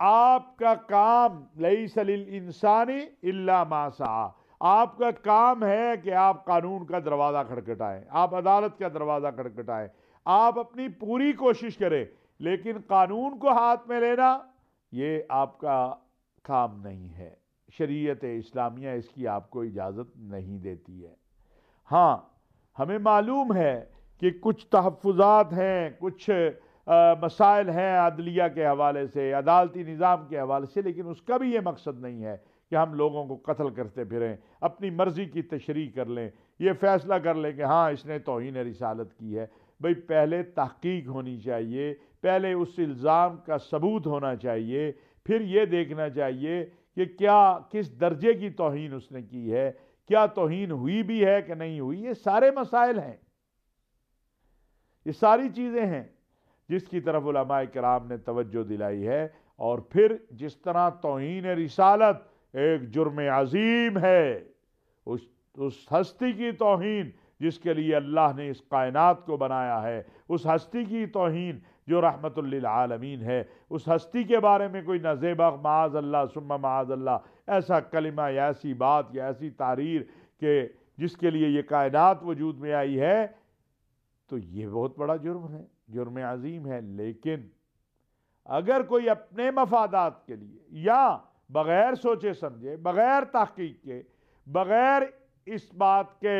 آپ کا کام لیس للانسانی الا ما سعی، آپ کا کام ہے کہ آپ قانون کا دروازہ کھٹکھٹائیں، آپ عدالت کا دروازہ کھٹکھٹائیں، آپ اپنی پوری کوشش کریں، لیکن قانون کو ہاتھ میں لینا یہ آپ کا کام نہیں ہے۔ شریعت اسلامیہ اس کی آپ کو اجازت نہیں دیتی ہے۔ ہاں ہمیں معلوم ہے کہ کچھ تحفظات ہیں، کچھ مسائل ہیں عدلیہ کے حوالے سے، عدالتی نظام کے حوالے سے، لیکن اس کا بھی یہ مقصد نہیں ہے کہ ہم لوگوں کو قتل کرتے پھریں، اپنی مرضی کی تشریح کر لیں، یہ فیصلہ کر لیں کہ ہاں اس نے توہین رسالت کی ہے۔ بھئی پہلے تحقیق ہونی چاہیے، پہلے اس الزام کا ثبوت ہونا چاہیے، پھر یہ دیکھنا چاہیے کہ کیا کس درجے کی توہین اس نے کی ہے، کیا توہین ہوئی بھی ہے کہ نہیں ہوئی۔ یہ سارے مسائل ہیں، یہ ساری چیزیں ہیں جس کی طرف علماء کرام نے توجہ دلائی ہے۔ اور پھر جس طرح توہین رسالت ایک جرم عظیم ہے، اس ہستی کی توہین جس کے لیے اللہ نے اس کائنات کو بنایا ہے، اس ہستی کی توہین جو رحمت للعالمین ہے، اس ہستی کے بارے میں کوئی نزیبہ معاذ اللہ ثم معاذ اللہ ایسا کلمہ یا ایسی بات یا ایسی تعریر کہ جس کے لیے یہ کائنات وجود میں آئی ہے، تو یہ بہت بڑا جرم ہے، جرم عظیم ہے۔ لیکن اگر کوئی اپنے مفادات کے لیے یا بغیر سوچے سمجھے، بغیر تحقیق کے، بغیر اس بات کے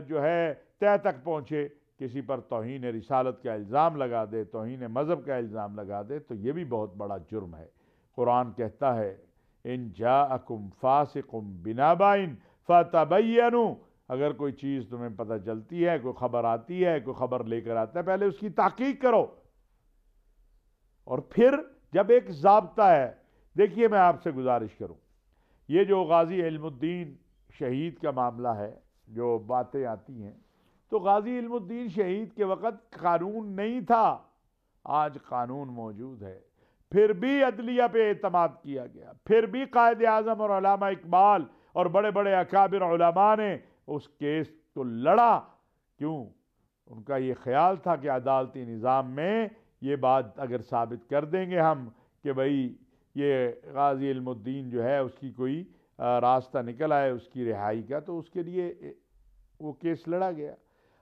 جو ہے طے تک پہنچے، کسی پر توہین رسالت کا الزام لگا دے، توہین مذہب کا الزام لگا دے، تو یہ بھی بہت بڑا جرم ہے۔ قرآن کہتا ہے ان جاءکم فاسق بنبأ فتبینوا، اگر کوئی چیز تمہیں پتہ چلتی ہے، کوئی خبر آتی ہے، کوئی خبر لے کر آتا ہے، پہلے اس کی تحقیق کرو۔ اور پھر جب ایک ضابطہ ہے، دیکھیے میں آپ سے گزارش کروں، یہ جو غازی علم الدین شہید کا معاملہ ہے، جو باتیں آتی ہیں، تو غازی علم الدین شہید کے وقت قانون نہیں تھا، آج قانون موجود ہے، پھر بھی عدلیہ پہ اعتماد کیا گیا، پھر بھی قائد اعظم اور علامہ اقبال اور بڑے بڑے اکابر علماء نے اس کیس کو لڑا۔ کیوں؟ ان کا یہ خیال تھا کہ عدالتی نظام میں یہ بات اگر ثابت کر دیں گے ہم کہ بھئی یہ غازی علم الدین جو ہے اس کی کوئی راستہ نکل آئے اس کی رہائی کا، تو اس کے لیے وہ کیس لڑا گیا۔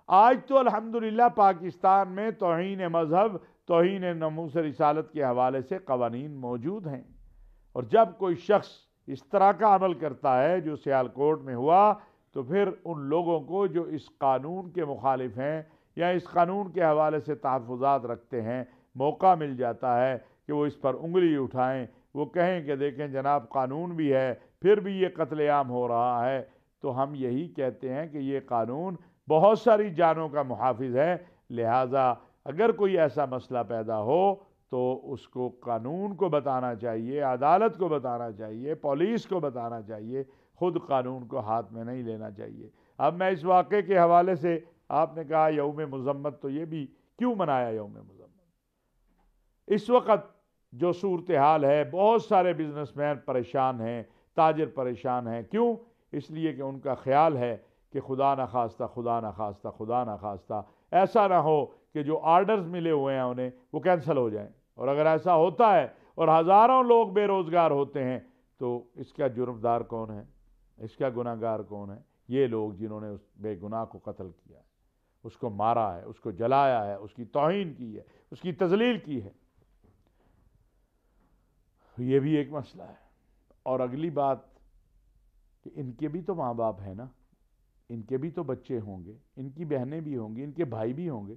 آج تو الحمدللہ پاکستان میں توہین مذہب، توہین ناموس رسالت کے حوالے سے قوانین موجود ہیں، اور جب کوئی شخص اس طرح کا عمل کرتا ہے جو سیالکوٹ میں ہوا، تو پھر ان لوگوں کو جو اس قانون کے مخالف ہیں یا اس قانون کے حوالے سے تحفظات رکھتے ہیں، موقع مل جاتا ہے کہ وہ اس پر انگلی اٹھائیں، وہ کہیں کہ دیکھیں جناب قانون بھی ہے، پھر بھی یہ قتل عام ہو رہا ہے۔ تو ہم یہی کہتے ہیں کہ یہ قانون بہت ساری جانوں کا محافظ ہے، لہٰذا اگر کوئی ایسا مسئلہ پیدا ہو تو اس کو قانون کو بتانا چاہیے، عدالت کو بتانا چاہیے، پولیس کو بتانا چاہیے، خود قانون کو ہاتھ میں نہیں لینا چاہیے۔ اب میں اس واقعے کے حوالے سے، آپ نے کہا یوم مذمت، تو یہ بھی کیوں منایا یوم مذمت؟ اس وقت جو صورتحال ہے، بہت سارے بزنس مین پریشان ہیں، تاجر پریشان ہیں۔ کیوں؟ اس لیے کہ ان کا خیال ہے کہ خدا نخواستہ خدا نخواستہ خدا نخواستہ ایسا نہ ہو کہ جو آرڈرز ملے ہوئے ہیں انہیں وہ کینسل ہو جائیں، اور اگر ایسا ہوتا ہے اور ہزاروں لوگ بے روزگار ہوتے ہیں تو اس کا جرمدار کون ہے، اس کا گناہ گار کون ہے؟ یہ لوگ جنہوں نے اس بے گناہ کو قتل کیا ہے، اس کو مارا ہے، اس کو جلایا ہے، اس کی توہین کی ہے، اس کی تذلیل کی ہے۔ یہ بھی ایک مسئلہ ہے۔ اور اگلی بات کہ ان کے بھی تو ماں باپ ہیں نا، ان کے بھی تو بچے ہوں گے، ان کی بہنیں بھی ہوں گی، ان کے بھائی بھی ہوں گے۔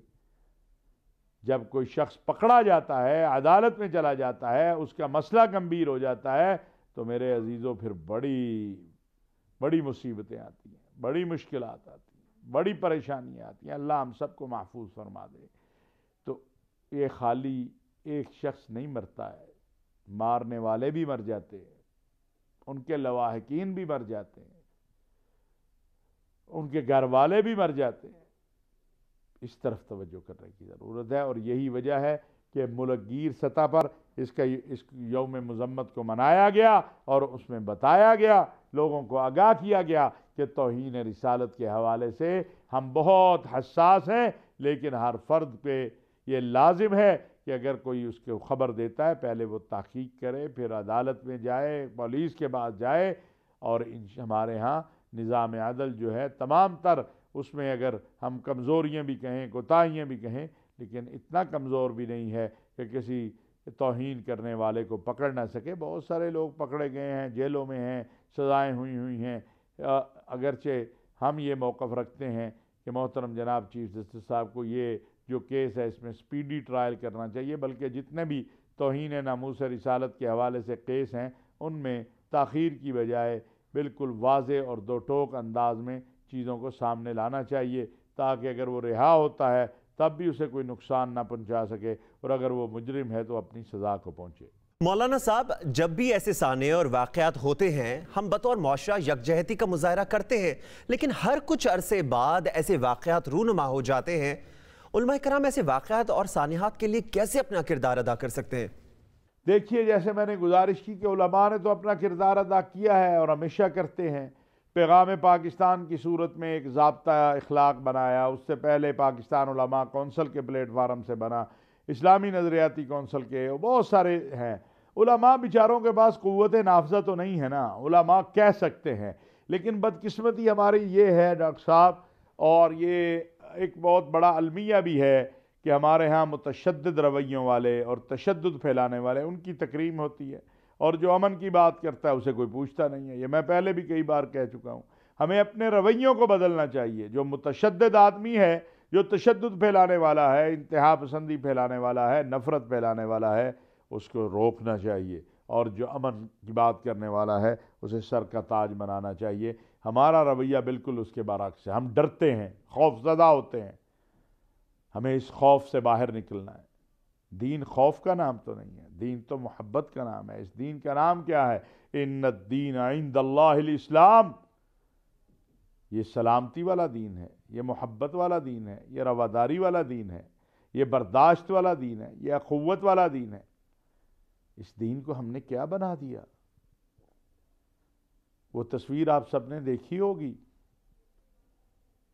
جب کوئی شخص پکڑا جاتا ہے، عدالت میں چلا جاتا ہے، اس کا مسئلہ گمبھیر ہو جاتا ہے، تو میرے عزیزوں پھر بڑی مصیبتیں آتی ہیں، بڑی مشکلات آتی ہیں، بڑی پریشانیاں آتی ہیں۔ اللہ ہم سب کو محفوظ فرما دے۔ تو یہ خالی ایک شخص نہیں مرتا ہے، مارنے والے بھی مر جاتے ہیں، ان کے لواحقین بھی مر جاتے ہیں، ان کے گھر والے بھی مر جاتے ہیں۔ اس طرف توجہ کرنے کی ضرورت ہے، اور یہی وجہ ہے کہ ملک گیر سطح پر اس یوم مذمت کو منایا گیا، اور اس میں بتایا گیا، لوگوں کو آگاہ کیا گیا کہ توہین رسالت کے حوالے سے ہم بہت حساس ہیں، لیکن ہر فرد پہ یہ لازم ہے کہ اگر کوئی اس کو خبر دیتا ہے پہلے وہ تحقیق کرے، پھر عدالت میں جائے، پولیس کے پاس جائے، اور ہمارے ہاں نظام عدل جو ہے تمام تر، اس میں اگر ہم کمزوریاں بھی کہیں، کوتاہیاں بھی کہیں، لیکن اتنا کمزور بھی نہیں ہے کہ کسی توہین کرنے والے کو پکڑ نہ سکے۔ بہت سارے لوگ پکڑے گئے ہیں، جیلوں میں ہیں، سزائیں ہوئی ہیں۔ اگرچہ ہم یہ موقف رکھتے ہیں کہ محترم جناب چیف جسٹس صاحب کو یہ جو کیس ہے اس میں سپیڈی ٹرائل کرنا چاہیے، بلکہ جتنے بھی توہین ناموس رسالت کے حوالے سے کیس ہیں ان میں تاخیر کی بجائے بالکل واضح اور دو ٹوک انداز میں چیزوں کو سامنے لانا چاہیے، تاکہ اگر وہ رہا ہوتا ہے تب بھی اسے کوئی نقصان نہ پہنچا سکے، اور اگر وہ مجرم ہے تو اپنی سزا کو پہنچے۔ مولانا صاحب، جب بھی ایسے سانحے اور واقعات ہوتے ہیں ہم بطور معاشرہ یکجہتی کا مظاہرہ کرتے ہیں، لیکن ہر کچھ عرصے بعد ایسے واقعات رونما ہو جاتے ہیں۔ علماء کرام ایسے واقعات اور سانحات کے لیے کیسے اپنا کردار ادا کر سکتے ہیں؟ دیکھیے، جیسے میں نے گزارش کی کہ علماء نے تو اپنا کردار ادا کیا ہے اور ہمیشہ کرتے ہیں۔ پیغام پاکستان کی صورت میں ایک ضابطہ اخلاق بنایا، اس سے پہلے پاکستان علماء کونسل کے پلیٹ فارم سے بنا، اسلامی نظریاتی کونسل کے، بہت سارے ہیں۔ علماء بیچاروں کے پاس قوت نافذہ تو نہیں ہے نا، علماء کہہ سکتے ہیں، لیکن بدقسمتی ہماری یہ ہے ڈاکٹر صاحب، اور یہ ایک بہت بڑا المیہ بھی ہے کہ ہمارے ہاں متشدد رویوں والے اور تشدد پھیلانے والے ان کی تکریم ہوتی ہے، اور جو امن کی بات کرتا ہے اسے کوئی پوچھتا نہیں ہے۔ یہ میں پہلے بھی کئی بار کہہ چکا ہوں۔ ہمیں اپنے رویوں کو بدلنا چاہیے۔ جو متشدد آدمی ہے، جو تشدد پھیلانے والا ہے، انتہا پسندی پھیلانے والا ہے، نفرت پھیلانے والا ہے، اس کو روکنا چاہیے، اور جو امن کی بات کرنے والا ہے اسے سر کا تاج بنانا چاہیے۔ ہمارا رویہ بالکل اس کے برعکس ہے۔ ہم ڈرتے ہیں، خوف زدہ ہوتے ہیں۔ ہمیں اس خوف سے باہر نکلنا ہے۔ دین خوف کا نام تو نہیں ہے، دین تو محبت کا نام ہے۔ اس دین کا نام کیا ہے؟ ان الدین عند اللہ الاسلام۔ یہ سلامتی والا دین ہے، یہ محبت والا دین ہے، یہ رواداری والا دین ہے، یہ برداشت والا دین ہے، یہ اخوت والا دین ہے۔ اس دین کو ہم نے کیا بنا دیا؟ وہ تصویر آپ سب نے دیکھی ہوگی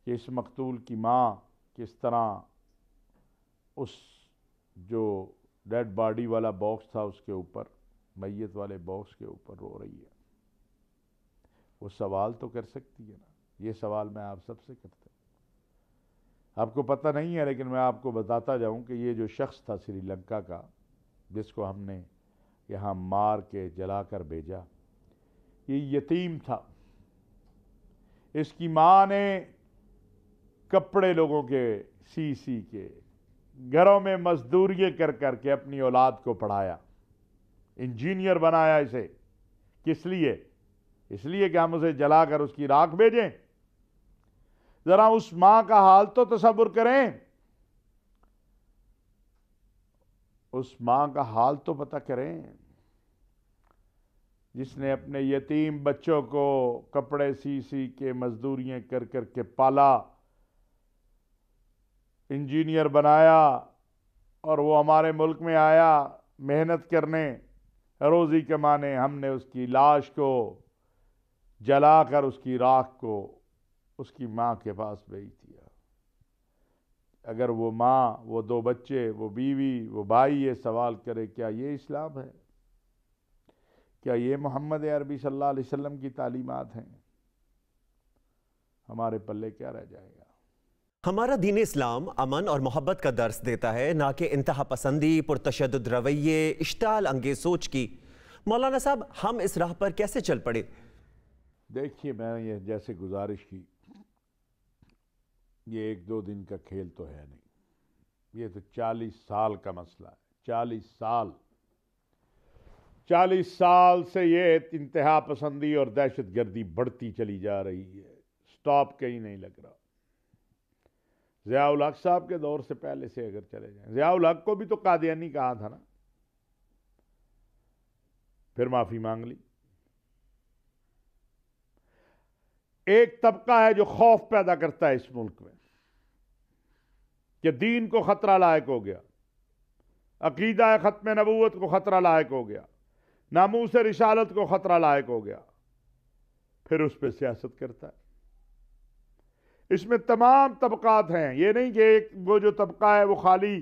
کہ اس مقتول کی ماں کس طرح اس جو ڈیڈ باڈی والا باکس تھا اس کے اوپر، میت والے باکس کے اوپر رو رہی ہے۔ وہ سوال تو کر سکتی ہے نا۔ یہ سوال میں آپ سب سے کرتا ہوں۔ آپ کو پتہ نہیں ہے، لیکن میں آپ کو بتاتا جاؤں کہ یہ جو شخص تھا سری لنکا کا، جس کو ہم نے یہاں مار کے جلا کر بھیجا، یہ یتیم تھا۔ اس کی ماں نے کپڑے لوگوں کے سی کے، گھروں میں مزدوری کر کر کے اپنی اولاد کو پڑھایا، انجینئر بنایا اسے۔ کس لیے؟ اس لیے کہ ہم اسے جلا کر اس کی راکھ بھیجیں۔ ذرا اس ماں کا حال تو تصور کریں، اس ماں کا حال تو پتہ کریں، جس نے اپنے یتیم بچوں کو کپڑے سی کے، مزدوریاں کر کر کے پالا، انجینئر بنایا، اور وہ ہمارے ملک میں آیا محنت کرنے، روزی کمانے۔ ہم نے اس کی لاش کو جلا کر اس کی راکھ کو اس کی ماں کے پاس بھیج دیا۔ اگر وہ ماں، وہ دو بچے، وہ بیوی، وہ بھائی یہ سوال کرے، کیا یہ اسلام ہے؟ کیا یہ محمد عربی صلی اللہ علیہ وسلم کی تعلیمات ہیں؟ ہمارے پلے کیا رہ جائے گا؟ ہمارا دین اسلام امن اور محبت کا درس دیتا ہے، نہ کہ انتہا پسندی، پرتشدد رویے، اشتعال انگیز سوچ کی۔ مولانا صاحب، ہم اس راہ پر کیسے چل پڑے؟ دیکھیے، میں نے یہ جیسے گزارش کی، یہ ایک دو دن کا کھیل تو ہے نہیں، یہ تو 40 سال کا مسئلہ ہے۔ 40 سال سے یہ انتہا پسندی اور دہشت گردی بڑھتی چلی جا رہی ہے، سٹاپ کہیں نہیں لگ رہا۔ ضیاء الحق صاحب کے دور سے پہلے سے اگر چلے جائیں، ضیاء الحق کو بھی تو قادیانی کہا تھا نا، پھر معافی مانگ لی۔ ایک طبقہ ہے جو خوف پیدا کرتا ہے اس ملک میں کہ دین کو خطرہ لاحق ہو گیا، عقیدہ ختم نبوت کو خطرہ لاحق ہو گیا، ناموس رسالت کو خطرہ لاحق ہو گیا، پھر اس پہ سیاست کرتا ہے۔ اس میں تمام طبقات ہیں، یہ نہیں کہ وہ جو طبقہ ہے وہ خالی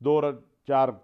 2-4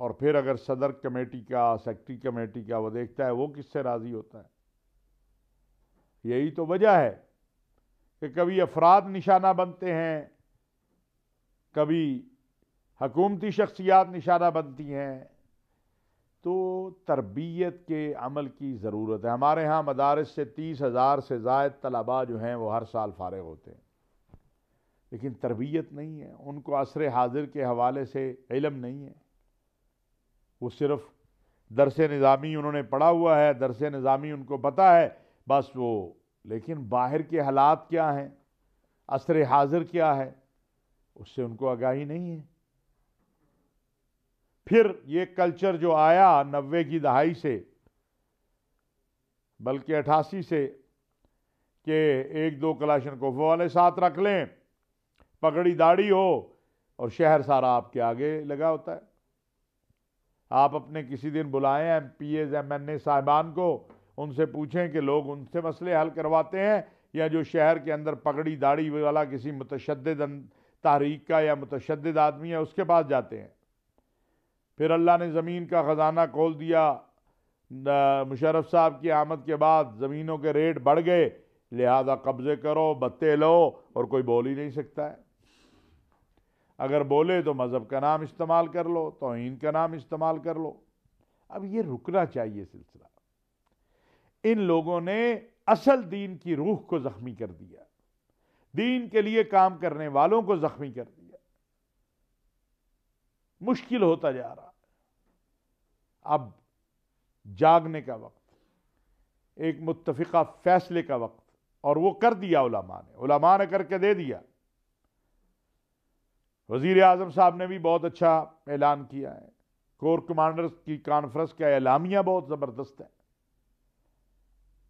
اور پھر اگر صدر کمیٹی کا، سیکٹری کمیٹی کا وہ دیکھتا ہے وہ کس سے راضی ہوتا ہے. یہی تو وجہ ہے کہ کبھی افراد نشانہ بنتے ہیں، کبھی حکومتی شخصیات نشانہ بنتی ہیں. تو تربیت کے عمل کی ضرورت ہے. ہمارے ہاں مدارس سے 30,000 سے زائد طلباء جو ہیں وہ ہر سال فارغ ہوتے ہیں، لیکن تربیت نہیں ہے. ان کو عصر حاضر کے حوالے سے علم نہیں ہے. وہ صرف درس نظامی انہوں نے پڑھا ہوا ہے، درس نظامی ان کو پتہ ہے بس وہ، لیکن باہر کے حالات کیا ہیں، عصر حاضر کیا ہے، اس سے ان کو آگاہی نہیں ہے. پھر یہ کلچر جو آیا 90 کی دہائی سے، بلکہ 88 سے، کہ 1-2 کلاشنکوف والے ساتھ رکھ لیں، پگڑی داڑھی ہو، اور شہر سارا آپ کے آگے لگا ہوتا ہے. آپ اپنے کسی دن بلائیں M Ps M N A صاحبان کو، ان سے پوچھیں کہ لوگ ان سے مسئلے حل کرواتے ہیں یا جو شہر کے اندر پگڑی داڑھی والا کسی متشدد تحریک کا یا متشدد آدمی ہے اس کے پاس جاتے ہیں. پھر اللہ نے زمین کا خزانہ کھول دیا. مشرف صاحب کی آمد کے بعد زمینوں کے ریٹ بڑھ گئے، لہذا قبضے کرو، بتے لو، اور کوئی بول ہی نہیں سکتا ہے. اگر بولے تو مذہب کا نام استعمال کر لو، توہین کا نام استعمال کر لو. اب یہ رکنا چاہیے سلسلہ. ان لوگوں نے اصل دین کی روح کو زخمی کر دیا، دین کے لیے کام کرنے والوں کو زخمی کر دیا. مشکل ہوتا جا رہا ہے. اب جاگنے کا وقت، ایک متفقہ فیصلے کا وقت، اور وہ کر دیا علماء نے کر کے دے دیا. وزیر اعظم صاحب نے بھی بہت اچھا اعلان کیا ہے. کور کمانڈرز کی کانفرنس کا اعلامیہ بہت زبردست ہے.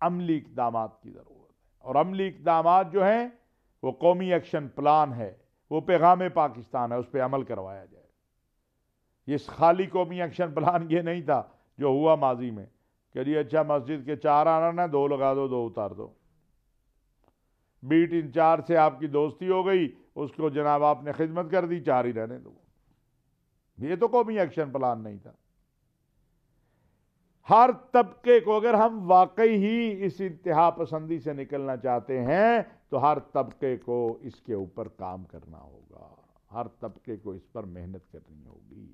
عملی اقدامات کی ضرورت ہے، اور عملی اقدامات جو ہیں وہ قومی ایکشن پلان ہے، وہ پیغام پاکستان ہے، اس پہ عمل کروایا جائے. یہ خالی قومی ایکشن پلان یہ نہیں تھا جو ہوا ماضی میں کہ جی اچھا مسجد کے 4 آنا 2 لگا دو، 2 اتار دو. بیٹ انچارج سے آپ کی دوستی ہو گئی، اس کو جناب آپ نے خدمت کر دی، 4 ہی رہنے دو. یہ تو قومی ایکشن پلان نہیں تھا. ہر طبقے کو، اگر ہم واقعی ہی اس انتہا پسندی سے نکلنا چاہتے ہیں تو ہر طبقے کو اس کے اوپر کام کرنا ہوگا، ہر طبقے کو اس پر محنت کرنی ہوگی.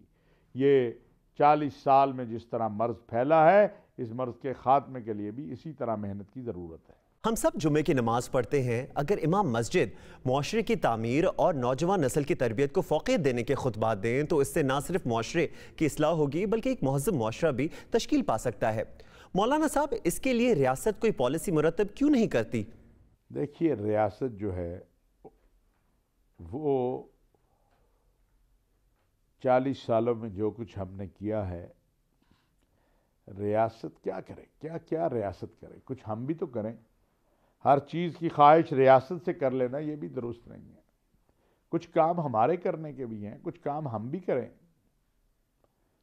یہ 40 سال میں جس طرح مرض پھیلا ہے، اس مرض کے خاتمے کے لیے بھی اسی طرح محنت کی ضرورت ہے. ہم سب جمعے کی نماز پڑھتے ہیں. اگر امام مسجد معاشرے کی تعمیر اور نوجوان نسل کی تربیت کو فوقیت دینے کے خطبات دیں تو اس سے نہ صرف معاشرے کی اصلاح ہوگی بلکہ ایک مہذب معاشرہ بھی تشکیل پا سکتا ہے. مولانا صاحب، اس کے لیے ریاست کوئی پالیسی مرتب کیوں نہیں کرتی؟ دیکھیے، ریاست جو ہے وہ 40 سالوں میں جو کچھ ہم نے کیا ہے، ریاست کیا کرے؟ کیا ریاست کرے؟ کچھ ہم بھی تو کریں. ہر چیز کی خواہش ریاست سے کر لینا یہ بھی درست نہیں ہے. کچھ کام ہمارے کرنے کے بھی ہیں، کچھ کام ہم بھی کریں.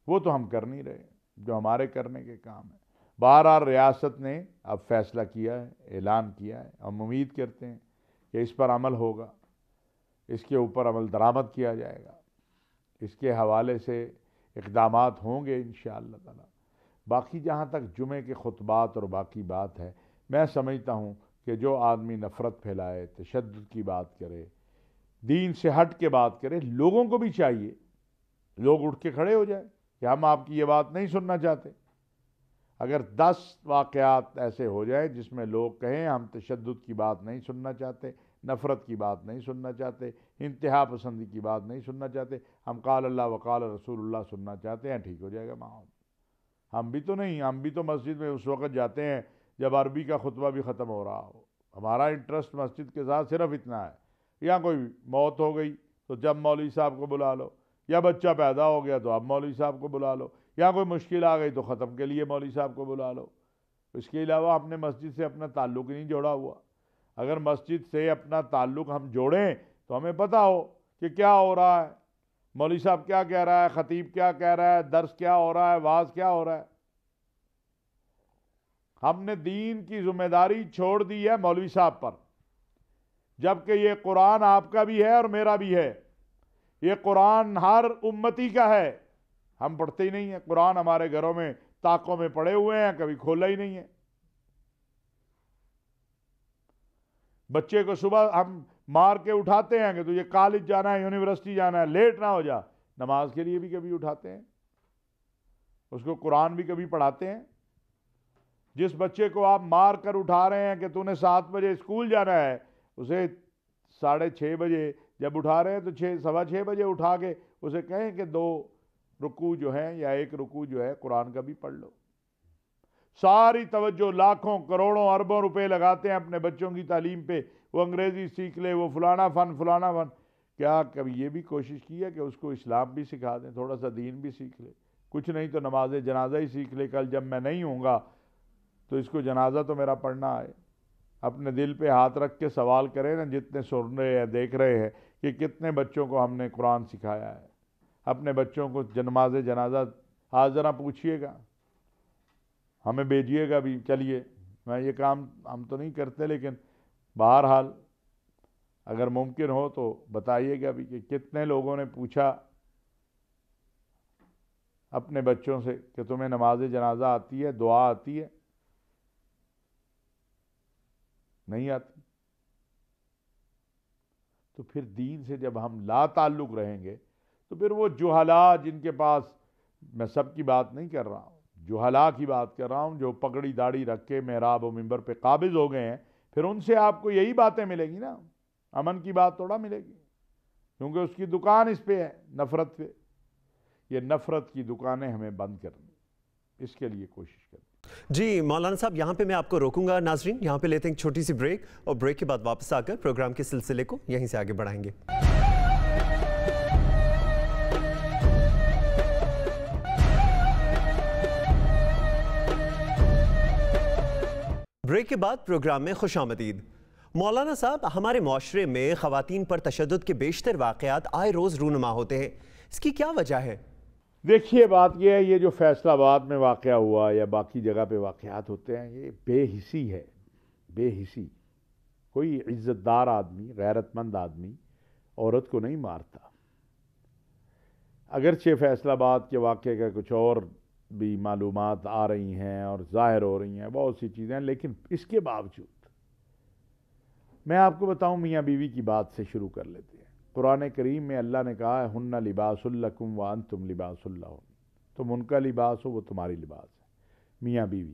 وہ تو ہم کر نہیں رہے جو ہمارے کرنے کے کام ہیں. بہرحال ریاست نے اب فیصلہ کیا ہے، اعلان کیا ہے. ہم امید کرتے ہیں کہ اس پر عمل ہوگا، اس کے اوپر عمل درآمد کیا جائے گا، اس کے حوالے سے اقدامات ہوں گے انشاءاللہ تعالی. باقی جہاں تک جمعے کے خطبات اور باقی بات ہے، میں سمجھتا ہوں کہ جو آدمی نفرت پھیلائے، تشدد کی بات کرے، دین سے ہٹ کے بات کرے، لوگوں کو بھی چاہیے لوگ اٹھ کے کھڑے ہو جائیں کہ ہم آپ کی یہ بات نہیں سننا چاہتے. اگر 10 واقعات ایسے ہو جائیں جس میں لوگ کہیں ہم تشدد کی بات نہیں سننا چاہتے، نفرت کی بات نہیں سننا چاہتے، انتہا پسندی کی بات نہیں سننا چاہتے، ہم قال اللہ وقال رسول اللہ سننا چاہتے ہیں، ٹھیک ہو جائے گا ماحول. ہم بھی تو نہیں، ہم بھی تو مسجد میں اس وقت جاتے ہیں جب عربی کا خطبہ بھی ختم ہو رہا ہو. ہمارا انٹرسٹ مسجد کے ساتھ صرف اتنا ہے. یا کوئی موت ہو گئی تو جب مولوی صاحب کو بلا لو، یا بچہ پیدا ہو گیا تو اب مولوی صاحب کو بلا لو، یا کوئی مشکل آ گئی تو ختم کے لیے مولوی صاحب کو بلا لو. اس کے علاوہ ہم نے مسجد سے اپنا تعلق نہیں جوڑا ہوا. اگر مسجد سے اپنا تعلق ہم جوڑیں تو ہمیں پتہ ہو کہ کیا ہو رہا ہے، مولوی صاحب کیا کہہ رہا ہے، خطیب کیا کہہ رہا ہے، درس کیا ہو رہا ہے، واعظ کیا ہو رہا ہے. ہم نے دین کی ذمہ داری چھوڑ دی ہے مولوی صاحب پر، جبکہ یہ قرآن آپ کا بھی ہے اور میرا بھی ہے. یہ قرآن ہر امتی کا ہے، ہم پڑھتے ہی نہیں ہیں قرآن، ہمارے گھروں میں طاقوں میں پڑے ہوئے ہیں، کبھی کھولا ہی نہیں ہے. بچے کو صبح ہم مار کے اٹھاتے ہیں کہ تجھے کالج جانا ہے، یونیورسٹی جانا ہے، لیٹ نہ ہو جا. نماز کے لیے بھی کبھی اٹھاتے ہیں، اس کو قرآن بھی کبھی پڑھاتے ہیں. جس بچے کو آپ مار کر اٹھا رہے ہیں کہ تو نے 7 بجے اسکول جانا ہے، اسے 6:30 بجے جب اٹھا رہے ہیں تو 6:15 بجے اٹھا کے اسے کہیں کہ 2 رکوع جو ہیں یا 1 رکوع جو ہے قرآن کا بھی پڑھ لو. ساری توجہ لاکھوں کروڑوں اربوں روپے لگاتے ہیں اپنے بچوں کی تعلیم پہ، وہ انگریزی سیکھ لے، وہ فلانا فن. کیا کبھی یہ بھی کوشش کی ہے کہ اس کو اسلام بھی سکھا دیں، تھوڑا سا دین بھی سیکھ لے؟ کچھ نہیں تو نماز جنازہ ہی سیکھ لے. کل جب میں نہیں ہوں گا تو اس کو جنازہ تو میرا پڑھنا آئے. اپنے دل پہ ہاتھ رکھ کے سوال کریں نا، جتنے سن رہے ہیں دیکھ رہے ہیں کہ کتنے بچوں کو ہم نے قرآن سکھایا ہے. اپنے بچوں کو نماز جنازہ آج ذرا پوچھئے گا، ہمیں بھیجیے گا بھی. چلیے، میں یہ کام ہم تو نہیں کرتے، لیکن بہرحال اگر ممکن ہو تو بتائیے گا بھی کہ کتنے لوگوں نے پوچھا اپنے بچوں سے کہ تمہیں نماز جنازہ آتی ہے، دعا آتی ہے؟ نہیں آتی. تو پھر دین سے جب ہم لا تعلق رہیں گے تو پھر وہ جہلا جن کے پاس، میں سب کی بات نہیں کر رہا ہوں، جہلا کی بات کر رہا ہوں، جو پگڑی داڑھی رکھ کے محراب و منبر پہ قابض ہو گئے ہیں، پھر ان سے آپ کو یہی باتیں ملیں گی نا، امن کی بات تھوڑا ملے گی، کیونکہ اس کی دکان اس پہ ہے، نفرت پہ. یہ نفرت کی دکانیں ہمیں بند کرنی، اس کے لیے کوشش کریں. جی مولانا صاحب، یہاں پہ میں آپ کو روکوں گا. ناظرین، یہاں پہ لیتے ہیں ایک چھوٹی سی بریک، اور بریک کے بعد واپس آ کر پروگرام کے سلسلے کو یہیں سے آگے بڑھائیں گے. بریک کے بعد پروگرام میں خوش آمدید. مولانا صاحب، ہمارے معاشرے میں خواتین پر تشدد کے بیشتر واقعات آئے روز رونما ہوتے ہیں، اس کی کیا وجہ ہے؟ دیکھیے، بات یہ ہے، یہ جو فیصل آباد میں واقعہ ہوا یا باقی جگہ پہ واقعات ہوتے ہیں، یہ بے حسی ہے. بے حسی. کوئی عزت دار آدمی، غیرت مند آدمی عورت کو نہیں مارتا. اگرچہ فیصل آباد کے واقعے کا کچھ اور بھی معلومات آ رہی ہیں اور ظاہر ہو رہی ہیں، بہت سی چیزیں، لیکن اس کے باوجود میں آپ کو بتاؤں، میاں بیوی کی بات سے شروع کر لیتے ہیں. قرآن کریم میں اللہ نے کہا ہے ہن لباس لکم وانتم لباس لہن، تم ان کا لباس ہو، وہ تمہاری لباس ہے. میاں بیوی.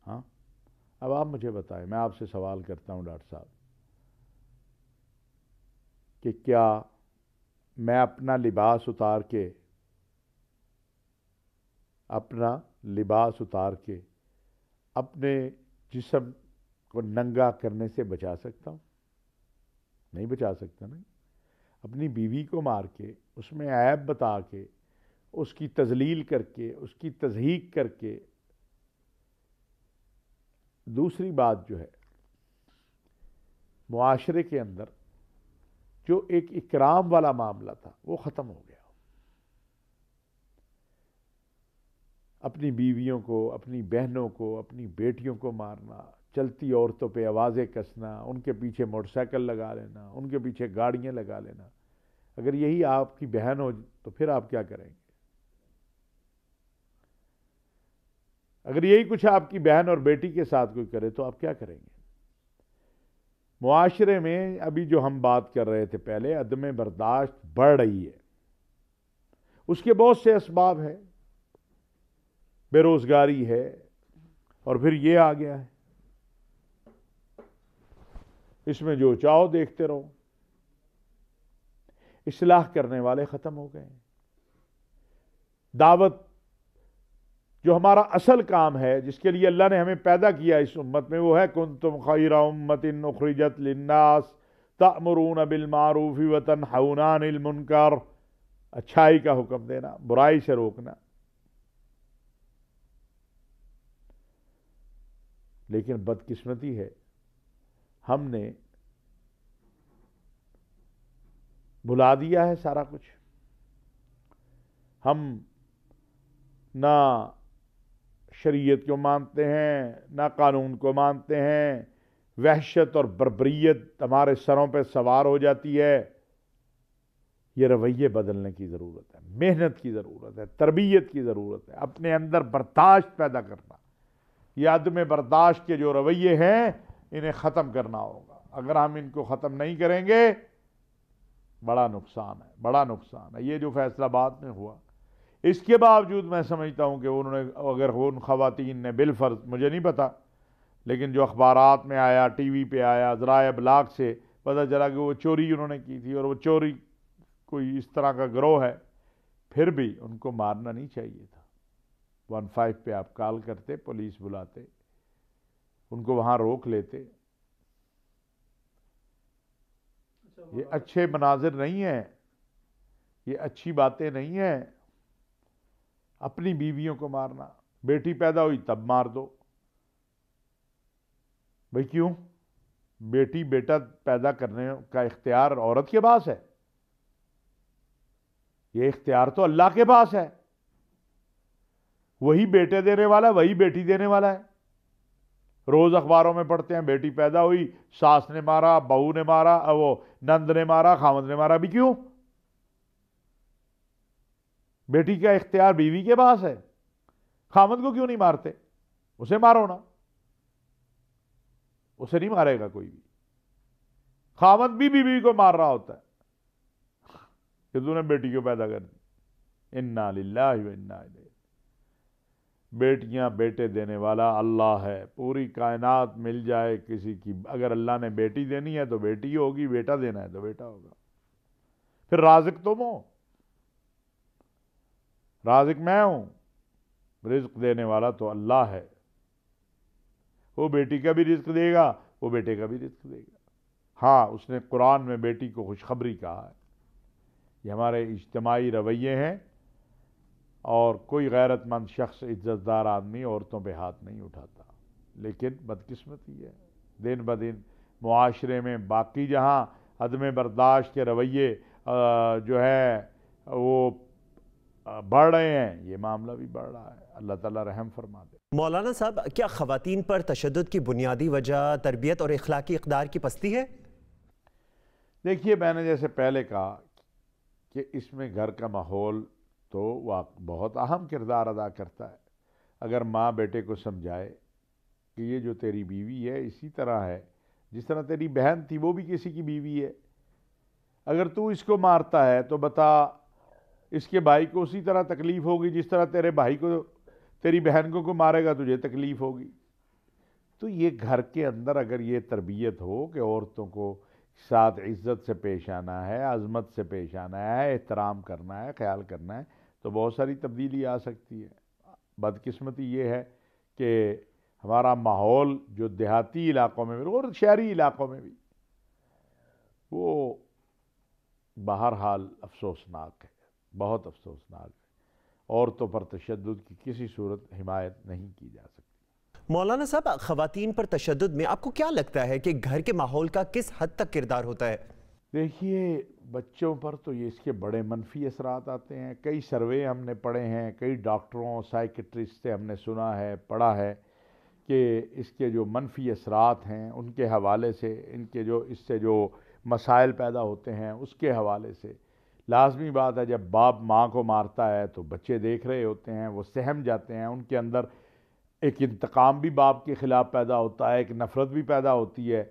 ہاں، اب آپ مجھے بتائیں، میں آپ سے سوال کرتا ہوں ڈاکٹر صاحب، کہ کیا میں اپنا لباس اتار کے اپنے جسم کو ننگا کرنے سے بچا سکتا ہوں؟ نہیں بچا سکتا. نہیں. اپنی بیوی کو مار کے، اس میں عیب بتا کے، اس کی تذلیل کر کے، اس کی تضحیک کر کے. دوسری بات جو ہے، معاشرے کے اندر جو ایک اکرام والا معاملہ تھا وہ ختم ہو گیا. اپنی بیویوں کو، اپنی بہنوں کو، اپنی بیٹیوں کو مارنا، چلتی عورتوں پہ آوازیں کسنا، ان کے پیچھے موٹر سائیکل لگا لینا، ان کے پیچھے گاڑیاں لگا لینا. اگر یہی آپ کی بہن ہو تو پھر آپ کیا کریں گے؟ اگر یہی کچھ آپ کی بہن اور بیٹی کے ساتھ کوئی کرے تو آپ کیا کریں گے؟ معاشرے میں ابھی جو ہم بات کر رہے تھے پہلے، عدم برداشت بڑھ رہی ہے. اس کے بہت سے اسباب ہیں. بے روزگاری ہے، اور پھر یہ آ گیا ہے، اس میں جو چاہو دیکھتے رہو. اصلاح کرنے والے ختم ہو گئے. دعوت جو ہمارا اصل کام ہے، جس کے لیے اللہ نے ہمیں پیدا کیا اس امت میں، وہ ہے کنتم خیر امۃ اخرجت للناس تأمرون بالمعروف وتنہون عن المنکر. اچھائی کا حکم دینا، برائی سے روکنا. لیکن بدقسمتی ہے، ہم نے بھلا دیا ہے سارا کچھ. ہم نہ شریعت کو مانتے ہیں، نہ قانون کو مانتے ہیں. وحشت اور بربریت ہمارے سروں پہ سوار ہو جاتی ہے. یہ رویے بدلنے کی ضرورت ہے، محنت کی ضرورت ہے، تربیت کی ضرورت ہے، اپنے اندر برداشت پیدا کرنا. یہ عدم برداشت کے جو رویے ہیں انہیں ختم کرنا ہوگا. اگر ہم ان کو ختم نہیں کریں گے بڑا نقصان ہے، بڑا نقصان ہے. یہ جو فیصلہ آباد میں ہوا، اس کے باوجود میں سمجھتا ہوں کہ انہوں نے اگر ان خواتین نے بالفرض، مجھے نہیں پتا، لیکن جو اخبارات میں آیا، ٹی وی پہ آیا، ذرائع ابلاغ سے پتہ چلا کہ وہ چوری انہوں نے کی تھی اور وہ چوری کوئی اس طرح کا گروہ ہے، پھر بھی ان کو مارنا نہیں چاہیے تھا. 15 پہ آپ کال کرتے، پولیس بلاتے، ان کو وہاں روک لیتے. یہ اچھے مناظر نہیں ہیں، یہ اچھی باتیں نہیں ہیں. اپنی بیویوں کو مارنا، بیٹی پیدا ہوئی تب مار دو. بھئی کیوں؟ بیٹی بیٹا پیدا کرنے کا اختیار عورت کے پاس ہے، یہ اختیار تو اللہ کے پاس ہے. وہی بیٹے دینے والا، وہی بیٹی دینے والا ہے. روز اخباروں میں پڑھتے ہیں بیٹی پیدا ہوئی، ساس نے مارا، بہو نے مارا، وہ نند نے مارا، خامد نے مارا. بھی کیوں؟ بیٹی کا اختیار بیوی کے پاس ہے. خامد کو کیوں نہیں مارتے؟ اسے مارو نا. اسے نہیں مارے گا کوئی بھی. خامد بھی بیوی کو مار رہا ہوتا ہے کہ تو نے بیٹی کو پیدا کر دی. انا للہ و انا الیہ. بیٹیاں بیٹے دینے والا اللہ ہے. پوری کائنات مل جائے کسی کی، اگر اللہ نے بیٹی دینی ہے تو بیٹی ہوگی، بیٹا دینا ہے تو بیٹا ہوگا. پھر رازق تم ہو، رازق میں ہوں. رزق دینے والا تو اللہ ہے. وہ بیٹی کا بھی رزق دے گا، وہ بیٹے کا بھی رزق دے گا. ہاں، اس نے قرآن میں بیٹی کو خوشخبری کہا ہے. یہ ہمارے اجتماعی رویے ہیں، اور کوئی غیرت مند شخص، عزت دار آدمی عورتوں پہ ہاتھ نہیں اٹھاتا. لیکن بدقسمتی ہے، دن بدن معاشرے میں باقی جہاں عدم برداشت کے رویے جو ہے وہ بڑھ رہے ہیں، یہ معاملہ بھی بڑھ رہا ہے. اللہ تعالیٰ رحم فرما دے. مولانا صاحب، کیا خواتین پر تشدد کی بنیادی وجہ تربیت اور اخلاقی اقدار کی پستی ہے؟ دیکھیے، میں نے جیسے پہلے کہا کہ اس میں گھر کا ماحول تو بہت اہم کردار ادا کرتا ہے. اگر ماں بیٹے کو سمجھائے کہ یہ جو تیری بیوی ہے اسی طرح ہے جس طرح تیری بہن تھی وہ بھی کسی کی بیوی ہے. اگر تو اس کو مارتا ہے تو بتا اس کے بھائی کو اسی طرح تکلیف ہوگی جس طرح تیرے بھائی کو، تیری بہن کو مارے گا تجھے تکلیف ہوگی. تو یہ گھر کے اندر اگر یہ تربیت ہو کہ عورتوں کو ساتھ عزت سے پیش آنا ہے، عظمت سے پیش آنا ہے، احترام کرنا ہے، خیال کرنا ہے، تو بہت ساری تبدیلی آ سکتی ہے. بدقسمتی یہ ہے کہ ہمارا ماحول جو دیہاتی علاقوں میں بھی اور شہری علاقوں میں بھی، وہ بہرحال افسوسناک ہے، بہت افسوسناک ہے. عورتوں پر تشدد کی کسی صورت حمایت نہیں کی جا سکتی. مولانا صاحب، خواتین پر تشدد میں آپ کو کیا لگتا ہے کہ گھر کے ماحول کا کس حد تک کردار ہوتا ہے؟ دیکھیے، بچوں پر تو یہ اس کے بڑے منفی اثرات آتے ہیں. کئی سروے ہم نے پڑھے ہیں، کئی ڈاکٹروں، سائیکٹرسٹ سے ہم نے سنا ہے، پڑھا ہے کہ اس کے جو منفی اثرات ہیں ان کے حوالے سے، ان کے جو اس سے جو مسائل پیدا ہوتے ہیں اس کے حوالے سے، لازمی بات ہے جب باپ ماں کو مارتا ہے تو بچے دیکھ رہے ہوتے ہیں، وہ سہم جاتے ہیں. ان کے اندر ایک انتقام بھی باپ کے خلاف پیدا ہوتا ہے، ایک نفرت بھی پیدا ہوتی ہے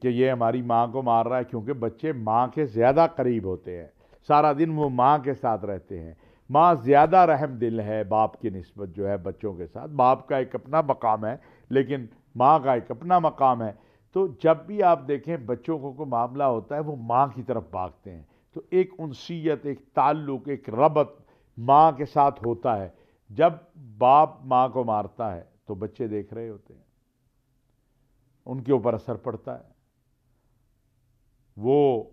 کہ یہ ہماری ماں کو مار رہا ہے، کیونکہ بچے ماں کے زیادہ قریب ہوتے ہیں، سارا دن وہ ماں کے ساتھ رہتے ہیں. ماں زیادہ رحم دل ہے باپ کی نسبت جو ہے بچوں کے ساتھ. باپ کا ایک اپنا مقام ہے لیکن ماں کا ایک اپنا مقام ہے. تو جب بھی آپ دیکھیں بچوں کو کوئی معاملہ ہوتا ہے وہ ماں کی طرف بھاگتے ہیں. تو ایک انسیت، ایک تعلق، ایک ربط ماں کے ساتھ ہوتا ہے. جب باپ ماں کو مارتا ہے تو بچے دیکھ رہے ہوتے ہیں، ان کے اوپر اثر پڑتا ہے، وہ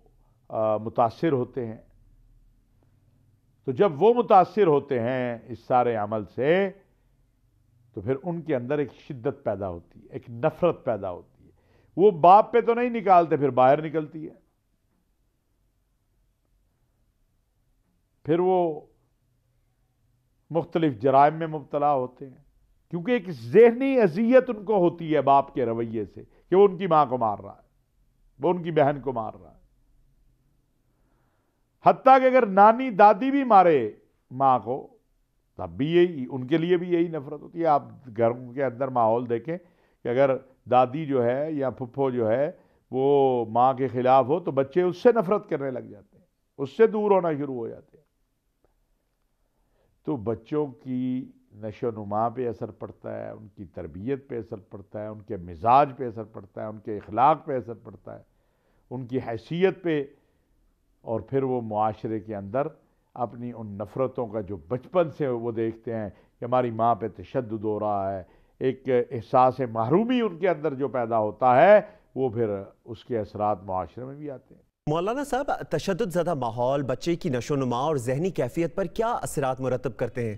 متاثر ہوتے ہیں. تو جب وہ متاثر ہوتے ہیں اس سارے عمل سے تو پھر ان کے اندر ایک شدت پیدا ہوتی ہے، ایک نفرت پیدا ہوتی ہے. وہ باپ پہ تو نہیں نکالتے، پھر باہر نکلتی ہے. پھر وہ مختلف جرائم میں مبتلا ہوتے ہیں، کیونکہ ایک ذہنی اذیت ان کو ہوتی ہے باپ کے رویے سے کہ وہ ان کی ماں کو مار رہا ہے، وہ ان کی بہن کو مار رہا ہے. حتیٰ کہ اگر نانی دادی بھی مارے ماں کو تب بھی یہی ان کے لیے بھی یہی نفرت ہوتی ہے. آپ گھروں کے اندر ماحول دیکھیں کہ اگر دادی جو ہے یا پھپھو جو ہے وہ ماں کے خلاف ہو تو بچے اس سے نفرت کرنے لگ جاتے ہیں, اس سے دور ہونا شروع ہو جاتے ہیں. تو بچوں کی نشو و نما پہ اثر پڑتا ہے, ان کی تربیت پہ اثر پڑتا ہے, ان کے مزاج پہ اثر پڑتا ہے, ان کے اخلاق پہ اثر پڑتا ہے, ان کی حیثیت پہ, اور پھر وہ معاشرے کے اندر اپنی ان نفرتوں کا جو بچپن سے وہ دیکھتے ہیں کہ ہماری ماں پہ تشدد ہو رہا ہے, ایک احساس محرومی ان کے اندر جو پیدا ہوتا ہے, وہ پھر اس کے اثرات معاشرے میں بھی آتے ہیں. مولانا صاحب, تشدد زدہ ماحول بچے کی نشو و نما اور ذہنی کیفیت پر کیا اثرات مرتب کرتے ہیں؟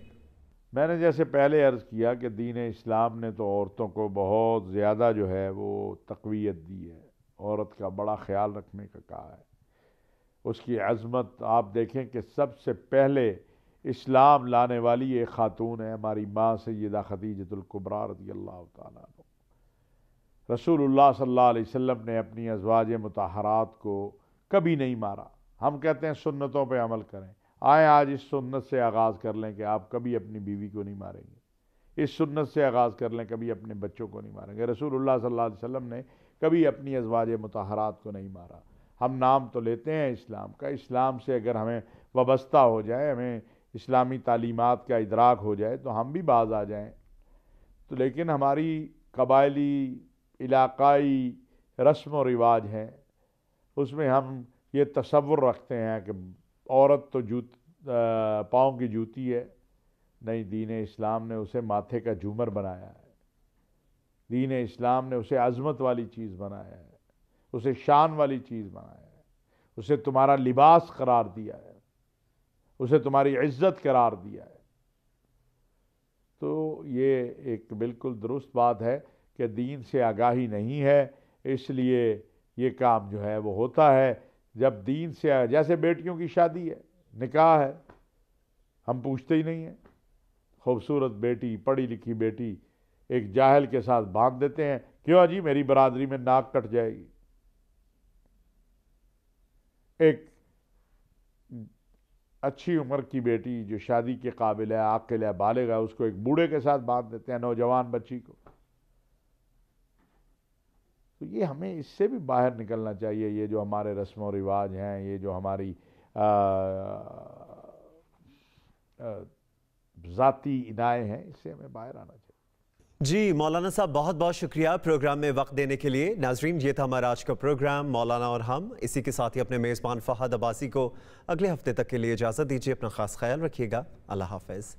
میں نے جیسے پہلے عرض کیا کہ دین اسلام نے تو عورتوں کو بہت زیادہ جو ہے وہ تقویت دی ہے, عورت کا بڑا خیال رکھنے کا کہا ہے. اس کی عظمت آپ دیکھیں کہ سب سے پہلے اسلام لانے والی ایک خاتون ہے, ہماری ماں سیدہ خدیجۃ الکبریٰ رضی اللہ تعالیٰ عنہ. رسول اللہ صلی اللہ علیہ وسلم نے اپنی ازواج مطہرات کو کبھی نہیں مارا. ہم کہتے ہیں سنتوں پہ عمل کریں, آئیں آج اس سنت سے آغاز کر لیں کہ آپ کبھی اپنی بیوی کو نہیں ماریں گے, اس سنت سے آغاز کر لیں کبھی اپنے بچوں کو نہیں ماریں گے. رسول اللہ صلی اللہ علیہ وسلم نے کبھی اپنی ازواج مطہرات کو نہیں مارا. ہم نام تو لیتے ہیں اسلام کا, اسلام سے اگر ہمیں وابستہ ہو جائے, ہمیں اسلامی تعلیمات کا ادراک ہو جائے تو ہم بھی باز آ جائیں. تو لیکن ہماری قبائلی علاقائی رسم و رواج ہیں, اس میں ہم یہ تصور رکھتے ہیں کہ عورت تو پاؤں کی جوتی ہے. نہیں, دین اسلام نے اسے ماتھے کا جھومر بنایا ہے, دین اسلام نے اسے عظمت والی چیز بنایا ہے, اسے شان والی چیز بنایا ہے, اسے تمہارا لباس قرار دیا ہے, اسے تمہاری عزت قرار دیا ہے. تو یہ ایک بالکل درست بات ہے کہ دین سے آگاہی نہیں ہے, اس لیے یہ کام جو ہے وہ ہوتا ہے. جب دین سے جیسے بیٹیوں کی شادی ہے, نکاح ہے, ہم پوچھتے ہی نہیں ہیں. خوبصورت بیٹی, پڑھی لکھی بیٹی ایک جاہل کے ساتھ باندھ دیتے ہیں, کیوں جی میری برادری میں ناک کٹ جائے گی. ایک اچھی عمر کی بیٹی جو شادی کے قابل ہے, عاقل ہے, بالغ ہے, اس کو ایک بوڑھے کے ساتھ باندھ دیتے ہیں, نوجوان بچی کو. تو یہ ہمیں اس سے بھی باہر نکلنا چاہیے. یہ جو ہمارے رسم و رواج ہیں, یہ جو ہماری ذاتی ادائیں ہیں, اس سے ہمیں باہر آنا چاہیے. جی مولانا صاحب, بہت بہت شکریہ پروگرام میں وقت دینے کے لیے. ناظرین, یہ تھا ہمارا آج کا پروگرام مولانا اور ہم. اسی کے ساتھ ہی اپنے میزبان فہد عباسی کو اگلے ہفتے تک کے لیے اجازت دیجیے. اپنا خاص خیال رکھیے گا. اللہ حافظ.